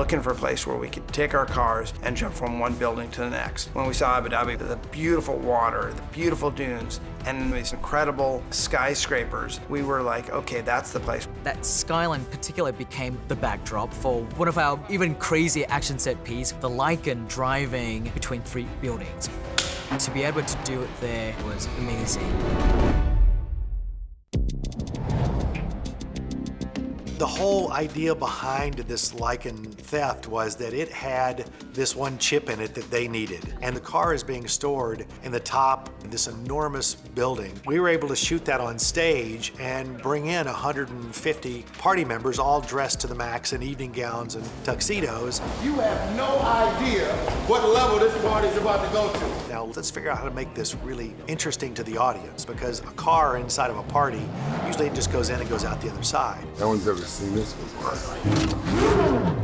looking for a place where we could take our cars and jump from one building to the next. When we saw Abu Dhabi, the beautiful water, the beautiful dunes, and these incredible skyscrapers, we were like, okay, that's the place. That skyline in particular became the backdrop for one of our even crazier action set piece, the Lycan driving between 3 buildings. To be able to do it there was amazing. The whole idea behind this Lycan theft was that it had this one chip in it that they needed. And the car is being stored in the top of this enormous building. We were able to shoot that on stage and bring in 150 party members all dressed to the max in evening gowns and tuxedos. You have no idea what level this party's about to go to. Now let's figure out how to make this really interesting to the audience, because a car inside of a party usually just goes in and goes out the other side. No one's ever seen this before.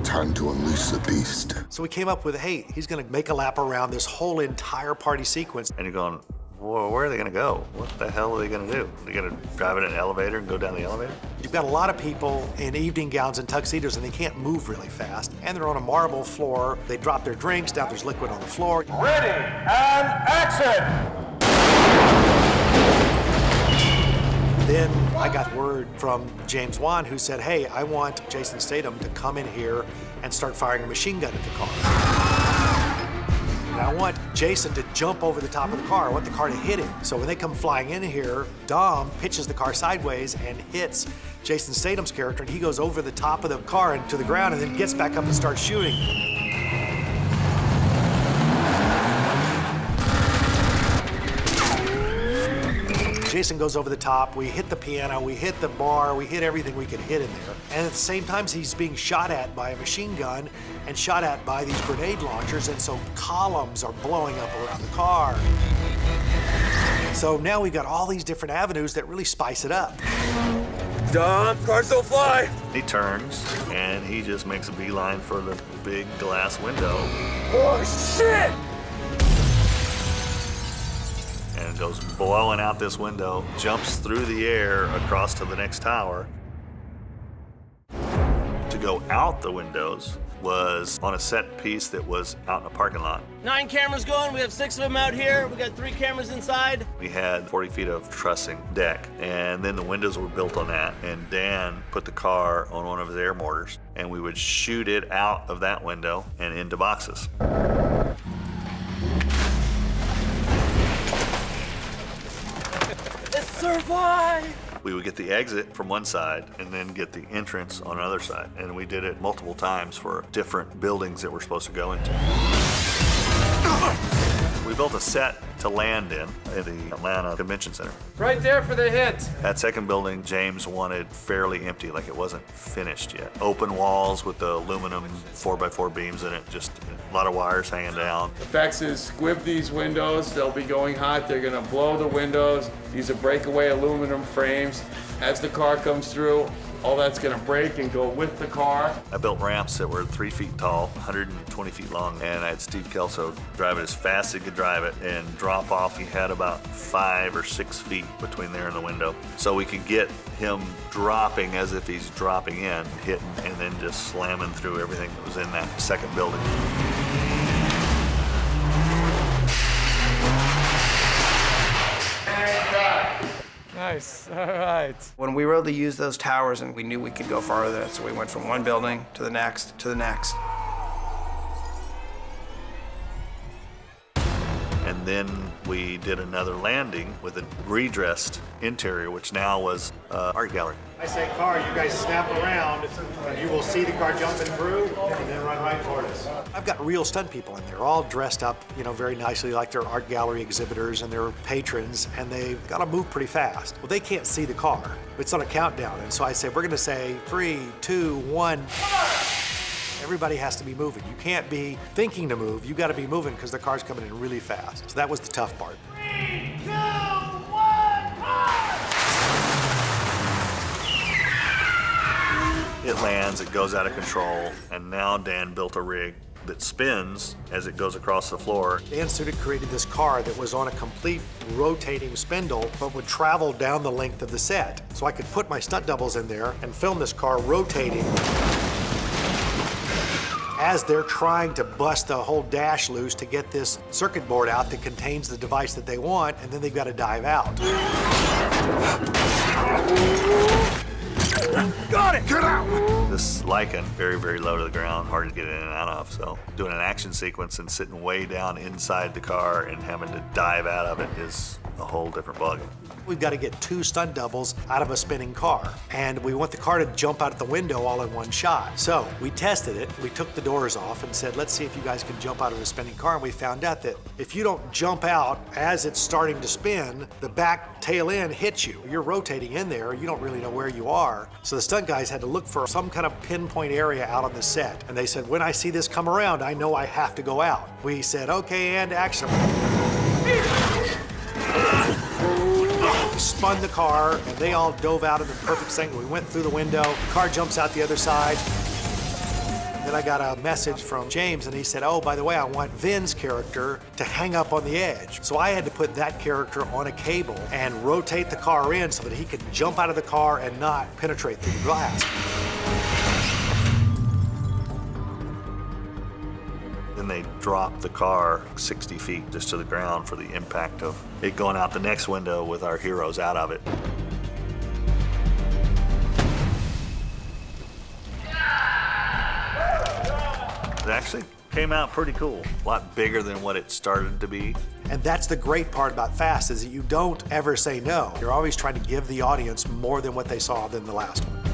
Time to unleash the beast. So we came up with, hey, he's gonna make a lap around this whole entire party sequence. And you're going, well, where are they gonna go? What the hell are they gonna do? Are they gonna drive in an elevator and go down the elevator? You've got a lot of people in evening gowns and tuxedos, and they can't move really fast. And they're on a marble floor. They drop their drinks, now there's liquid on the floor. Ready, and action! Then I got word from James Wan, who said, hey, I want Jason Statham to come in here and start firing a machine gun at the car. And I want Jason to jump over the top of the car. I want the car to hit him. So when they come flying in here, Dom pitches the car sideways and hits Jason Statham's character, and he goes over the top of the car and to the ground and then gets back up and starts shooting. Jason goes over the top, we hit the piano, we hit the bar, we hit everything we could hit in there. And at the same time, he's being shot at by a machine gun and shot at by these grenade launchers, and so columns are blowing up around the car. So now we've got all these different avenues that really spice it up. Dom, cars don't fly! He turns, and he just makes a beeline for the big glass window. Oh, shit! And goes blowing out this window, jumps through the air across to the next tower. To go out the windows was on a set piece that was out in a parking lot. 9 cameras going, we have 6 of them out here. We got 3 cameras inside. We had 40 feet of trussing deck, and then the windows were built on that, and Dan put the car on one of his air mortars, and we would shoot it out of that window and into boxes. Survive! We would get the exit from one side and then get the entrance on another side. And we did it multiple times for different buildings that we're supposed to go into. We built a set to land in at the Atlanta Convention Center. Right there for the hit. That second building, James wanted fairly empty, like it wasn't finished yet. Open walls with the aluminum 4x4 beams in it, just a lot of wires hanging down. The fact is, squib these windows, they'll be going hot, they're gonna blow the windows. These are breakaway aluminum frames. As the car comes through, all that's gonna break and go with the car. I built ramps that were 3 feet tall, 120 feet long, and I had Steve Kelso drive it as fast as he could drive it and drop off. He had about 5 or 6 feet between there and the window. So we could get him dropping as if he's dropping in, hitting, and then just slamming through everything that was in that second building. Nice, all right. When we were able to use those towers, and we knew we could go farther, so we went from one building to the next to the next. And then we did another landing with a redressed interior, which now was art gallery. I say car, you guys snap around, and you will see the car jumping through, and then run right toward us. I've got real stunt people in there, all dressed up, you know, very nicely like they're art gallery exhibitors and they're patrons, and they've got to move pretty fast. Well, they can't see the car. It's on a countdown, and so I say, we're gonna say 3, 2, 1. Everybody has to be moving. You can't be thinking to move, you gotta be moving because the car's coming in really fast. So that was the tough part. 3, 2, 1, It lands, it goes out of control, and now Dan built a rig that spins as it goes across the floor. Dan Sudik created this car that was on a complete rotating spindle, but would travel down the length of the set. So I could put my stunt doubles in there and film this car rotating as they're trying to bust the whole dash loose to get this circuit board out that contains the device that they want, and then they've got to dive out. Got it! Get out! This Lycan, very, very low to the ground, hard to get in and out of. So doing an action sequence and sitting way down inside the car and having to dive out of it is a whole different bug. We've got to get 2 stunt doubles out of a spinning car, and we want the car to jump out the window all in one shot. So we tested it. We took the doors off and said, let's see if you guys can jump out of a spinning car. And we found out that if you don't jump out as it's starting to spin, the back tail end hits you. You're rotating in there. You don't really know where you are. So the stunt guys had to look for some kind of pinpoint area out on the set. And they said, when I see this come around, I know I have to go out. We said, okay, and action. We spun the car, and they all dove out in the perfect sync. We went through the window, the car jumps out the other side. Then I got a message from James, and he said, oh, by the way, I want Vin's character to hang up on the edge. So I had to put that character on a cable and rotate the car in so that he could jump out of the car and not penetrate through the glass. Then they dropped the car 60 feet just to the ground for the impact of it going out the next window with our heroes out of it. It actually came out pretty cool. A lot bigger than what it started to be. And that's the great part about Fast, is that you don't ever say no. You're always trying to give the audience more than what they saw than the last one.